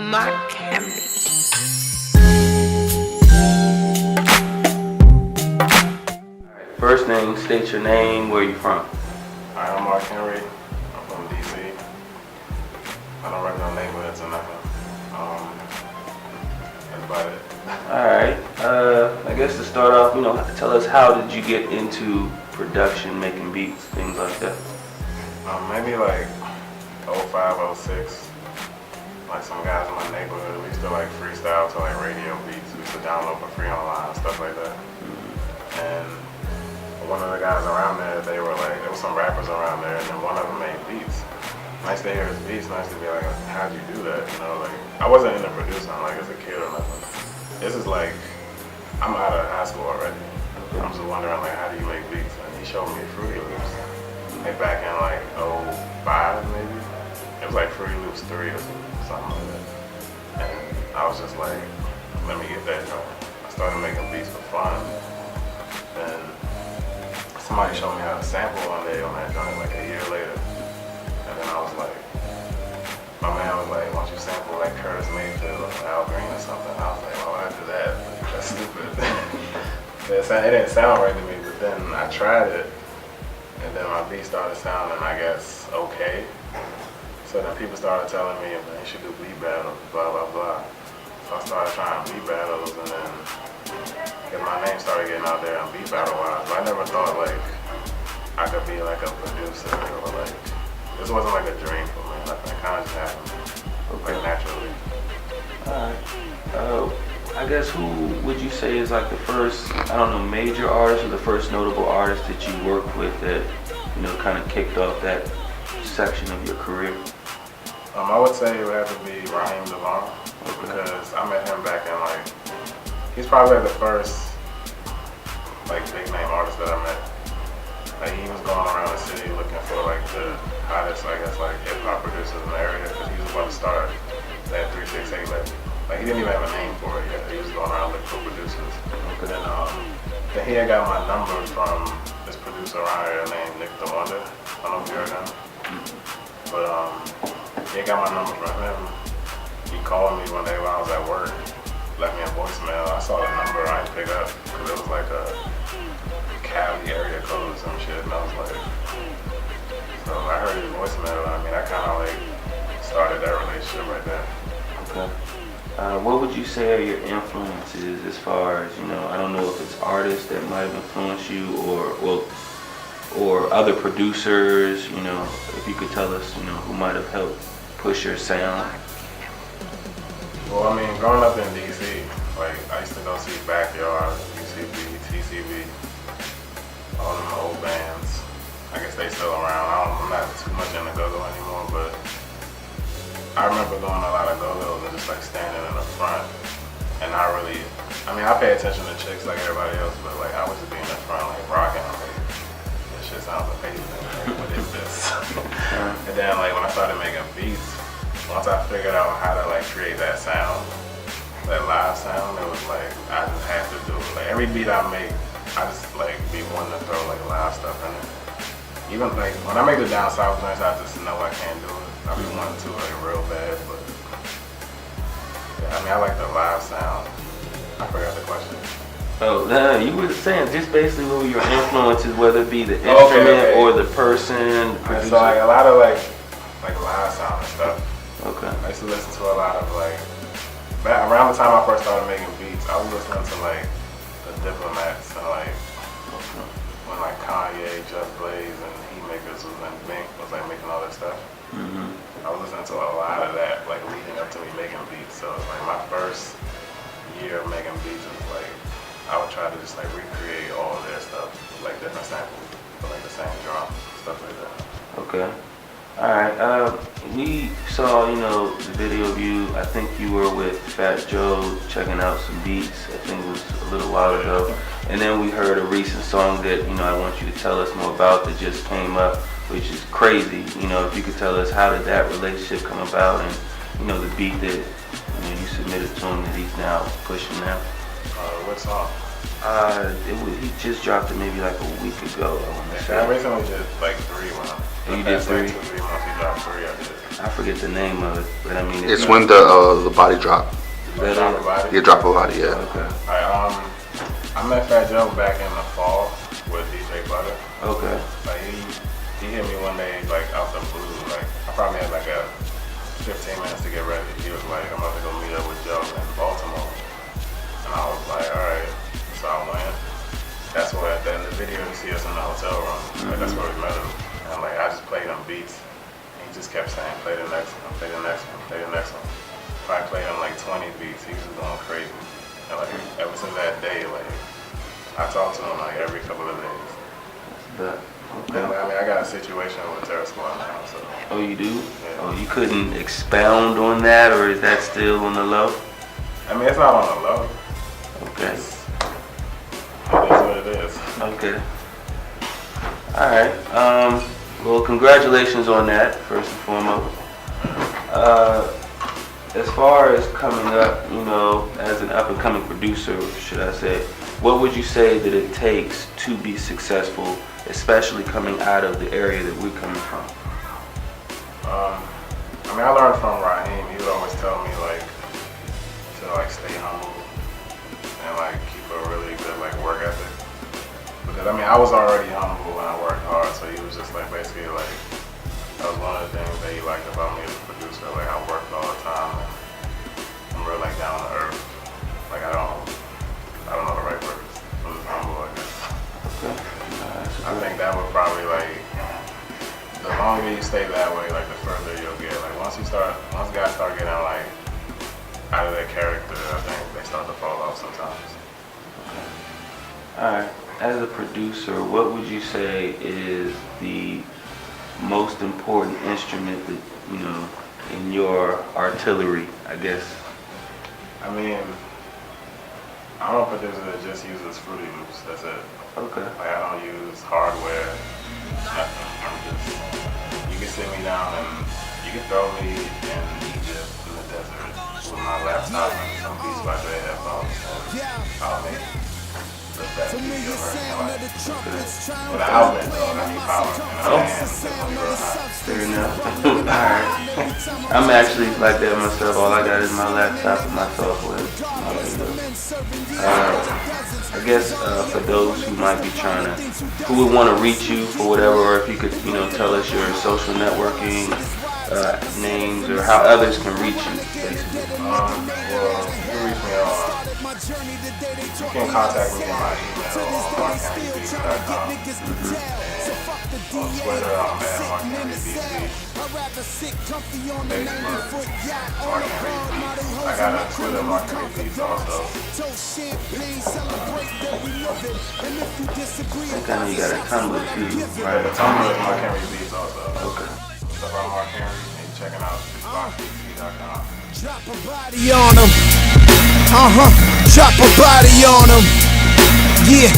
my camera. First name, state your name, where you from? Hi, I'm Mark Henry. I'm from DC. I don't run no neighborhoods or nothing. That's about it. Alright, I guess to start off, tell us, how did you get into production, making beats, things like that? Maybe like 05, 06. Like some guys in my neighborhood, we used to like freestyle to like radio beats. We used to download for free online, stuff like that. And one of the guys around there, there were some rappers around there, and then one of them made beats. Nice to hear his beats, nice to be like, how'd you do that? I wasn't into producing like as a kid or nothing. This is like, I'm out of high school already. I'm just wondering like, how do you make beats? And he showed me Fruity Loops. Like back in like 05 maybe. It was like Fruity Loops 3 or something like that. And I was just like, let me get that joint. I started making beats for fun. Then somebody showed me how to sample one day on that joint like a year later. And then I was like, my man was like, why don't you sample like Curtis Mayfield or Al Green or something? I was like, why would I do that? Like, that's stupid. It didn't sound right to me, but then I tried it. And then my beat started sounding, I guess, okay. So then people started telling me, man, you should do beat battles, blah, blah, blah. So I started trying beat battles, and then my name started getting out there on beat battle wise. But I never thought like I could be like a producer or like, this wasn't like a dream for me. Nothing kind of just happened, like naturally. Alright. I guess who would you say is like the first, major artist or the first notable artist that you worked with that, kind of kicked off that section of your career? I would say it would have to be Raheem DeVaughn, because I met him back in like, he's probably like the first like big name artist that I met. Like he was going around the city looking for like the hottest, I guess, like hip hop producers in the area, because he was about to start that 368 label. Like he didn't even have a name for it yet. He was going around looking for producers. And then he had got my number from this producer around here named Nick the Wonder. I don't know if you heard him. But he got my number from him. He called me one day when I was at work, left me a voicemail. I saw the number, I didn't pick up because it was like a Cali area code or some shit, and I was like, so I heard his voicemail. I kind of like started that relationship right there. Okay. What would you say are your influences as far as, I don't know if it's artists that might have influenced you or other producers, if you could tell us, who might have helped push your sound? Well, growing up in DC, like I used to go see Backyard, UCB, TCB, all them old bands. I guess they still around. I'm not too much into go-go anymore, but I remember going to a lot of go-go's and just like standing in the front, and I pay attention to chicks like everybody else, but like I was just being in the front, like rocking. I'm like, this shit sounds amazing. Like, what is this? And then like when I started making beats, once I figured out how to like create that sound, that live sound, it was like I just had to do it. Like every beat I make, I just like be wanting to throw like live stuff in it. Even like when I make the down south joints, I just know I can't do it. I be wanting to like real bad, but yeah, I like the live sound. I forgot the question. Oh, no, you were saying just basically what were your influences, whether it be the instrument or the person, producer. So like a lot of like live sound and stuff. Okay. I used to listen to a lot of like, around the time I first started making beats, I was listening to like the Diplomats and like when like Kanye, Just Blaze, and Heatmakers and Bink was like making all that stuff. I was listening to a lot of that like leading up to me making beats. So it's like my first year of making beats was like I would try to just like recreate all of their stuff, like different samples, but like the same drum, stuff like that. Okay. Alright, we saw, the video of you. I think you were with Fat Joe checking out some beats. I think it was a little while ago. And then we heard a recent song that, I want you to tell us more about that just came up, which is Crazy. If you could tell us, how did that relationship come about, and, the beat that, you submitted to him that he's now pushing now? What song? He just dropped it maybe like a week ago. I recently did like 3 months. You did 3? Like 2-3 months, he dropped 3, I did. I forget the name of it, but I mean It's when the body drop. Is that Drop a it? body? You drop a body, yeah. Okay. I met Fat Joe back in the fall with DJ Butter. Okay. Like he hit me one day like out the blue. Like I probably had like a 15 minutes to get ready. He was like, I'm about to go meet up with Joe in Baltimore. And I was like, alright. So I went. That's where at the end of the video you see us in the hotel room. Like that's where we met him. And like I just played him beats. And he just kept saying, play the next one, play the next one, play the next one. I played him like 20 beats. He was just going crazy. And like ever since that day, like I talk to him like every couple of days. But, okay. And, I mean, I got a situation with Terror Squad now, so. Oh, you do? Yeah. Oh, you couldn't expound on that, or is that still on the low? I mean, it's not on the low. Okay. It is what it is. Okay. All right. Well, congratulations on that, first and foremost. As far as coming up, you know, as an up-and-coming producer, should I say, what would you say that it takes to be successful, especially coming out of the area that we're coming from? I mean, I learned from Raheem. He would always tell me like to like stay humble and like keep a really good like work ethic. Because I mean, I was already humble and I worked hard, so he was just like basically like that was one of the things that he liked about me as a producer. Like I worked all the time and I'm real like down to earth. Like I don't know the right words. I'm just humble, I guess. Okay. I think that would probably like the longer you stay that way, like the further you'll get. Like once guys start getting like out of their character, I think they start to fall off sometimes. All right. As a producer, what would you say is the most important instrument that, you know, in your artillery, I guess? I mean, I'm a producer that just uses Fruity Loops. That's it. Okay. Like I don't use hardware. Nothing. You can sit me down and you can throw me in Egypt in the desert with my laptop and some Beats by Dre headphones, and I'll make the best beat you've ever in your life. With an outlet though, I need power. Fair enough. Alright. I'm actually like that myself. All I got is my laptop and my software. I guess for those who might be who would want to reach you for whatever, or if you could, you know, tell us your social networking names or how others can reach you, basically. Well, you can reach me on, you can contact me in my email on markhenrybeats.com. On Twitter, I'm at markhenrybc. Facebook, Mark Henry Beats. I got a Twitter, Mark Henry Beats also. I kind of, you got a Tumblr too, right? The Tumblr is Mark Henry Beats also. Okay. Stuff on Mark Henry, and checking out JUKEBOXDC.com. Drop a body on him. Drop a body on him. Yeah.